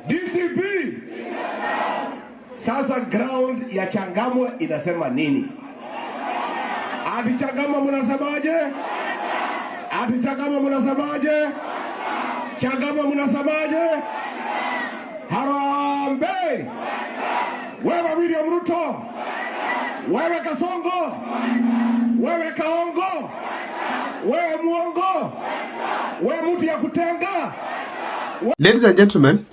DCP. Sasa ground ya Changamwe inasema nini? Ati Changamwe mnasemaje? Ati Changamwe mnasemaje? Changamwe mnasemaje? Harambee! Wewe William Ruto, wewe Kasongo, wewe Kaongo, wewe Muongo, wewe mtu ya kutenga. Ladies and gentlemen,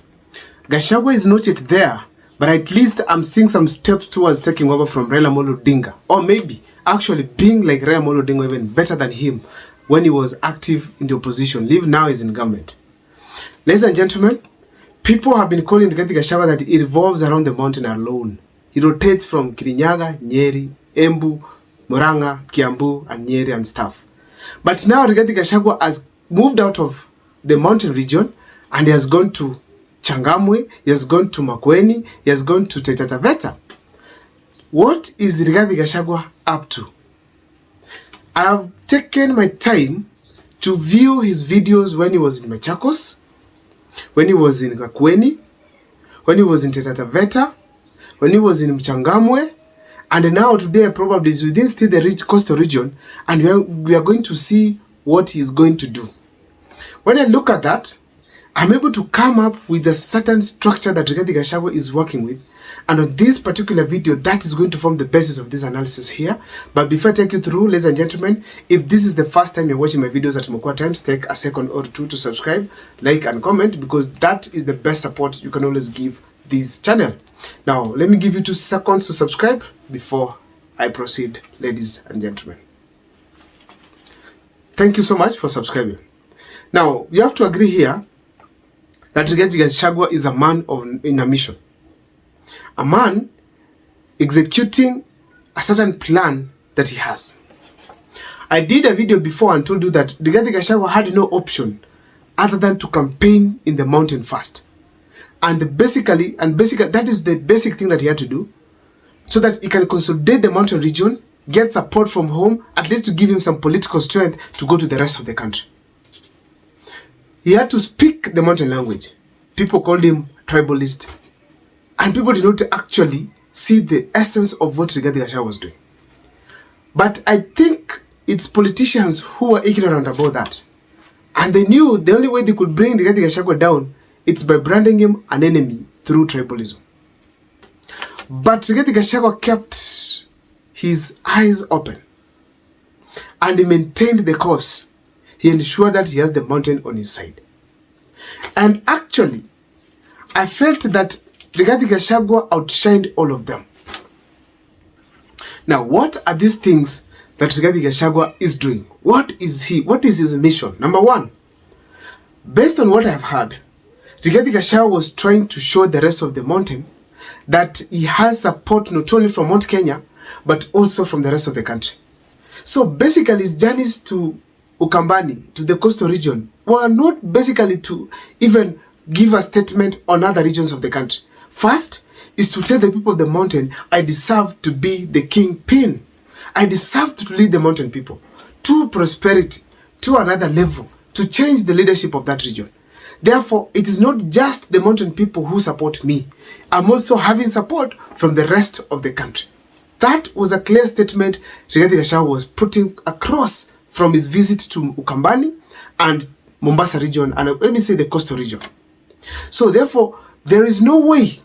Gachagua is not yet there, but at least I'm seeing some steps towards taking over from Raila Amolo Odinga, or maybe actually being like Raila Amolo Odinga, even better than him when he was active in the opposition. Live now is in government. Ladies and gentlemen, people have been calling Gachagua that it revolves around the mountain alone. He rotates from Kirinyaga, Nyeri, Embu, Murang'a, Kiambu, and Nyeri and stuff. But now Gachagua has moved out of the mountain region and he has gone to Changamwe, he has gone to Makueni, he has gone to Taita Taveta. What is Gachagua up to? I have taken my time to view his videos when he was in Machakos, when he was in Makueni, when he was in Taita Taveta, when he was in Changamwe, and now today probably is within still the coastal region, and we are going to see what he is going to do. When I look at that, I'm able to come up with a certain structure that Gachagua is working with. And on this particular video, that is going to form the basis of this analysis here. But before I take you through, ladies and gentlemen, if this is the first time you're watching my videos at Mokwa Times, take a second or two to subscribe, like, and comment, because that is the best support you can always give this channel. Now, let me give you 2 seconds to subscribe before I proceed, ladies and gentlemen. Thank you so much for subscribing. Now, you have to agree here that Gachagua is a man in a mission. A man executing a certain plan that he has. I did a video before and told you that Gachagua had no option other than to campaign in the mountain first. And basically, that is the basic thing that he had to do, so that he can consolidate the mountain region, get support from home, at least to give him some political strength to go to the rest of the country. He had to speak the mountain language. People called him tribalist. And people did not actually see the essence of what Gachagua was doing. But I think it's politicians who were ignorant about that. And they knew the only way they could bring Gachagua down, it's by branding him an enemy through tribalism. But Gachagua kept his eyes open. And he maintained the course. He ensured that he has the mountain on his side. And actually, I felt that Gachagua outshined all of them. Now, what are these things that Gachagua is doing? What is his mission? Number one, based on what I have heard, Gachagua was trying to show the rest of the mountain that he has support not only from Mount Kenya, but also from the rest of the country. So basically, his journeys to Ukambani, to the coastal region, were not basically to even give a statement on other regions of the country. First is to tell the people of the mountain, I deserve to be the kingpin. I deserve to lead the mountain people to prosperity, to another level, to change the leadership of that region. Therefore, it is not just the mountain people who support me. I'm also having support from the rest of the country. That was a clear statement Gachagua was putting across from his visit to Ukambani and Mombasa region, and let me say the coastal region. So therefore, there is no way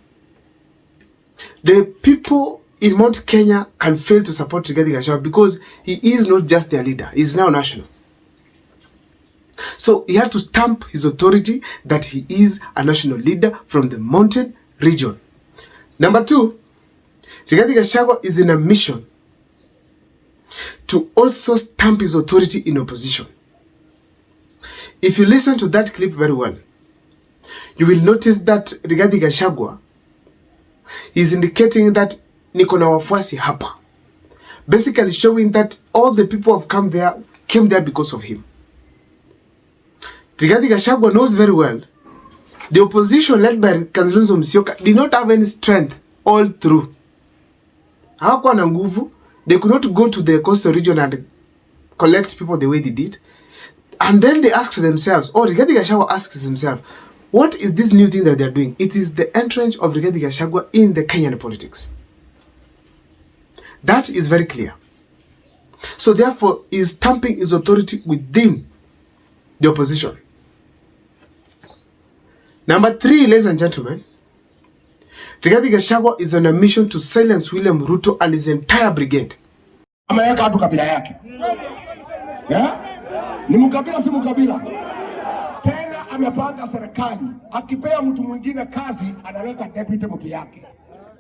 the people in Mount Kenya can fail to support Gachagua, because he is not just their leader, he is now national. So he had to stamp his authority that he is a national leader from the mountain region. Number two, Gachagua is in a mission to also stamp his authority in opposition. If you listen to that clip very well, you will notice that Gachagua is indicating that niko na wafuasi hapa. Basically showing that all the people have came there because of him. Gachagua knows very well the opposition led by Kalonzo Musyoka did not have any strength all through. Hawakuwa na nguvu. They could not go to the coastal region and collect people the way they did. And then they asked themselves, or Gachagua asks himself, What is this new thing that they're doing? It is the entrance of Rigathi Gachagua in the Kenyan politics. That is very clear. So therefore, is stamping his authority within the opposition. Number 3, ladies and gentlemen, Rigathi Gachagua is on a mission to silence William Ruto and his entire brigade. Ameweka watu kabila yake. Ni mkabila si mkabila. Tena amepanga serikali. Akipea mtu mwingine kazi anaweka deputy mtu yake.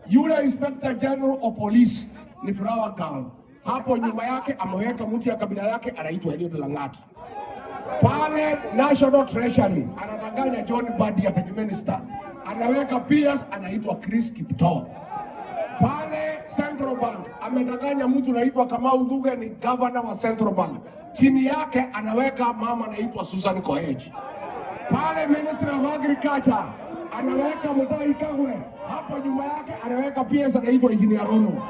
Yule Inspector General of Police ni Flower Girl. Hapo nyuma yake ameweka mtu ya kabila yake anaitwa Eliud Lang'at. Pale National Treasury anadanganya John Badi ya minister. Anaweka PS anaitwa Chris Kiptoo. Pale Central Bank amedanganya mtu anaitwa Kamau Thuge ni governor wa Central Bank. Chini yake anaweka mama anaitwa Susan Koech. Pale Ministry of Agriculture anaweka Mutahi Kagwe. Hapo nyuma yake anaweka PS anaitwa Engineer Rono.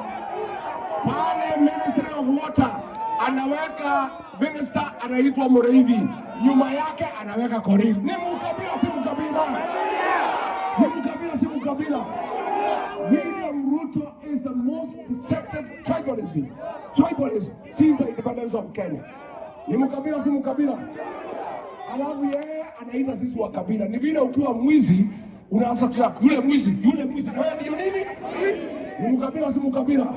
Pale Ministry of Water anaweka minister anaitwa Mureithi. Nyuma yake anaweka Korir. Ni mkabila si mkabila. Ni mkabila si mkabila. William Ruto is the most deceptive tribalist since the independence of Kenya. Ni mkabila si mkabila. Alafu yeye anaita sisi wa kabila. Ni vile ukiwa mwizi unaanza yule mwizi na wewe ndio nini? Ni mkabila si mkabila.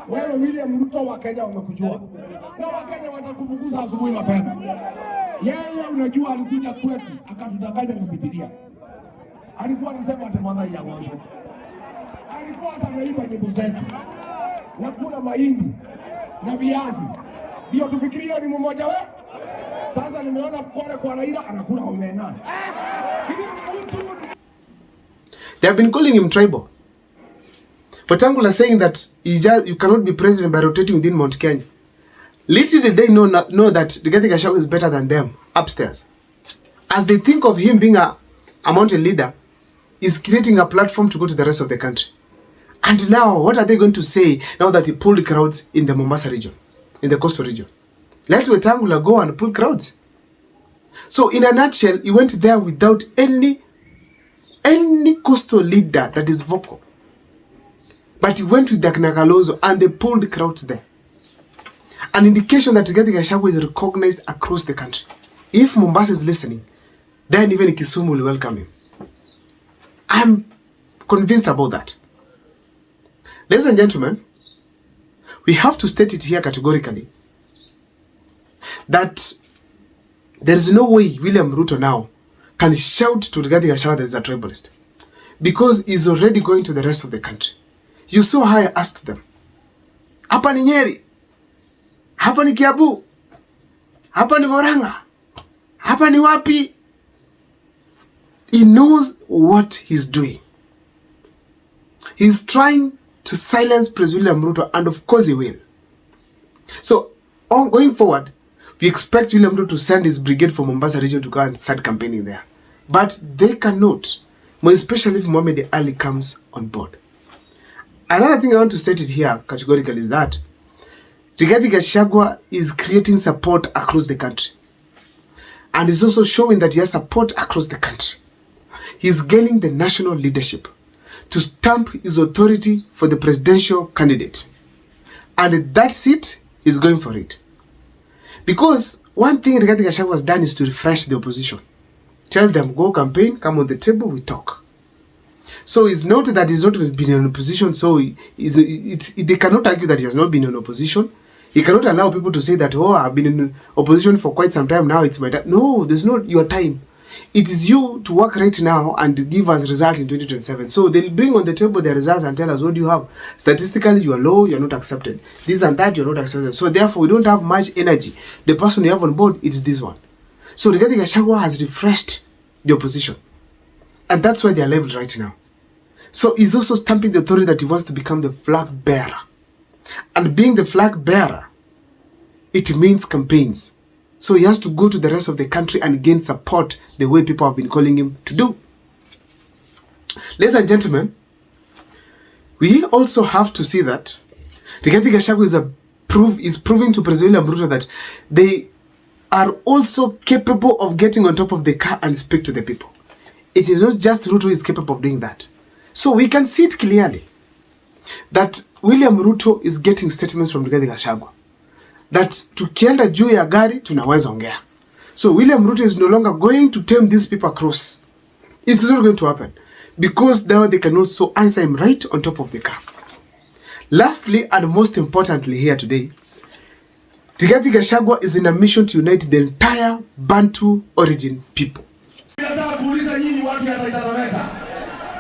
Wewe William Ruto wa Kenya wamekujua. Na Wakenya watakufukuza asubuhi mapema. Yeye unajua alikuja kwetu akatudanganya na Biblia. Alikuwa anasema ati mwana ya washo. Alikuwa atanaiba nyimbo zetu. Na kula mahindi na viazi. Ndio tufikirie ni mmoja wewe. Sasa nimeona kwa Raila anakula omena. They have been calling him tribal. But Angula saying that you cannot be president by rotating within Mount Kenya. Little did they know that Rigathi Gachagua is better than them upstairs. As they think of him being a mountain leader, is creating a platform to go to the rest of the country. And now, what are they going to say now that he pulled crowds in the Mombasa region, in the coastal region? Let Wetangula go and pull crowds. So in a nutshell, he went there without any coastal leader that is vocal. But he went with the Knagalozo and they pulled crowds there. An indication that Rigathi Gachagua is recognized across the country. If Mombasa is listening, then even Kisumu will welcome him. I'm convinced about that. Ladies and gentlemen, we have to state it here categorically that there is no way William Ruto now can shout to Rigathi Gachagua that he's a tribalist, because he's already going to the rest of the country. You saw how I asked them. Hapa ni Nyeri. Hapa ni Kiambu. Hapa ni Murang'a. Hapa ni wapi? He knows what he's doing. He's trying to silence President William Ruto, and of course he will. So, going forward, we expect William Ruto to send his brigade from Mombasa region to go and start campaigning there. But they cannot, more especially if Mohamed Ali comes on board. Another thing I want to state it here categorically is that Rigathi Gachagua is creating support across the country. And is also showing that he has support across the country. He's gaining the national leadership to stamp his authority for the presidential candidate. And that seat, he's going for it. Because one thing Rigathi Gachagua has done is to refresh the opposition. Tell them, go campaign, come on the table, we talk. So it's not that he's not been in opposition, so they cannot argue that he has not been in opposition. He cannot allow people to say that, oh, I've been in opposition for quite some time now, it's my time. No, there's not your time. It is you to work right now and give us results in 2027. So they'll bring on the table their results and tell us, what do you have? Statistically, you are low, you're not accepted. This and that, you're not accepted. So therefore, we don't have much energy. The person you have on board, it's this one. So Rigathi Gachagua has refreshed the opposition. And that's why they are leveled right now. So he's also stamping the authority that he wants to become the flag bearer. And being the flag bearer, it means campaigns. So he has to go to the rest of the country and gain support the way people have been calling him to do. Ladies and gentlemen, we also have to see that Rigathi Gachagua is proving to President William Ruto that they are also capable of getting on top of the car and speak to the people. it is not just Ruto is capable of doing that. So we can see it clearly that William Ruto is getting statements from Rigathi Gachagua that tukienda juu ya gari tunaweza ongea. So William Ruto is no longer going to tame these people across. It's not going to happen because now they can also answer him right on top of the car. Lastly and most importantly here today, Rigathi Gachagua is in a mission to unite the entire Bantu origin people. Nataka kuuliza nyinyi watu ya Taita Taveta.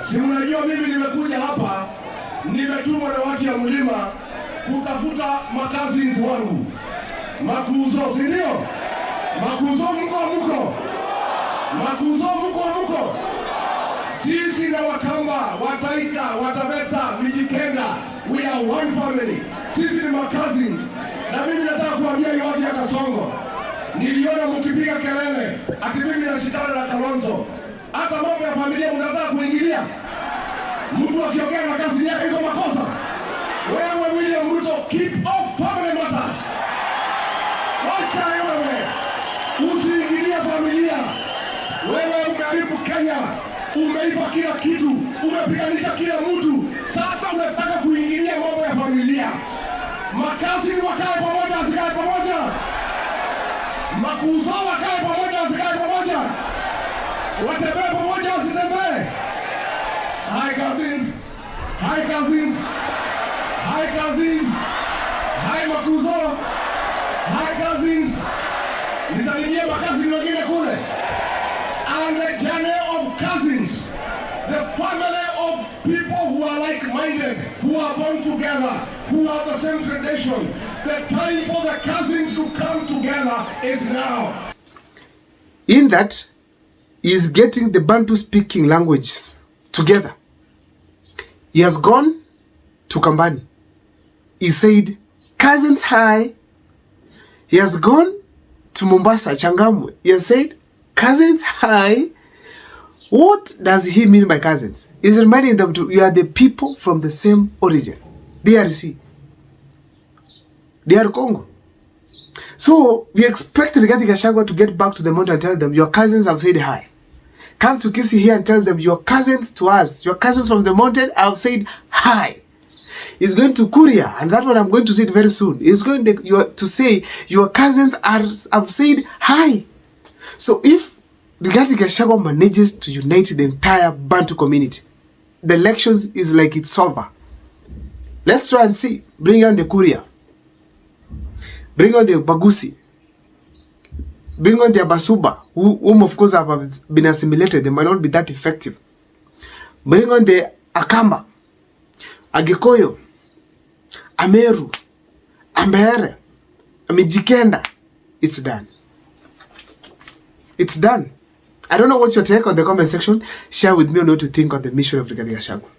Si mnajua mimi nimekuja hapa, nimetumwa na watu ya mlima kutafuta makazi wangu. Makuzo, si ndio? Makuzo mko. Makuzo mko. Sisi na Wakamba, Wataita, Wataveta, Mijikenda, we are one family. Sisi ni makazi. Na mimi nataka kuambia hiyo watu ya Kasongo. Niliona mkipiga kelele ati mimi nashikana na Kalonzo. Hata mambo ya familia mnataka kuingilia. Mtu akiongea na kazi yake iko makosa. Wewe William Ruto, keep off family matters. Wacha wewe. Usiingilie familia. Wewe umeharibu Kenya. Umeiba kila kitu. Umepiganisha kila mtu. Sasa unataka kuingilia mambo ya familia. Makazi wakae pamoja, asikae pamoja. Makuzo wakae pamoja, asikae pamoja. Watembee pamoja, asitembee. Hi cousins. Hi Makuzo. Hi cousins. Nisalimie makazi wengine kule. And the journey of cousins. The family of people who are like-minded, who are born together, who have the same tradition. The time for the cousins to come together is now. In that, is getting the Bantu speaking languages together. He has gone to Kambani. He said, cousins, hi. He has gone to Mombasa, Changamwe. He has said, cousins, hi. What does he mean by cousins? He's reminding them to, you are the people from the same origin. DRC. DR Congo. So we expect Rigathi Gachagua to get back to the mountain and tell them, your cousins have said hi. Come to Kisii here and tell them, your cousins to us, your cousins from the mountain have said hi. He's going to Kuria, and that one I'm going to say it very soon. He's going to say, your cousins have said hi. So if Rigathi Gachagua manages to unite the entire Bantu community, the elections is like it's over. Let's try and see. Bring on the Kuria. Bring on the Bagusi. Bring on the Abasuba, whom of course have been assimilated. They might not be that effective. Bring on the Akamba, Agikoyo, Ameru, Ambere, Mijikenda. It's done. It's done. I don't know what's your take on the comment section. Share with me on what you think on the mission of Rigathi Gachagua.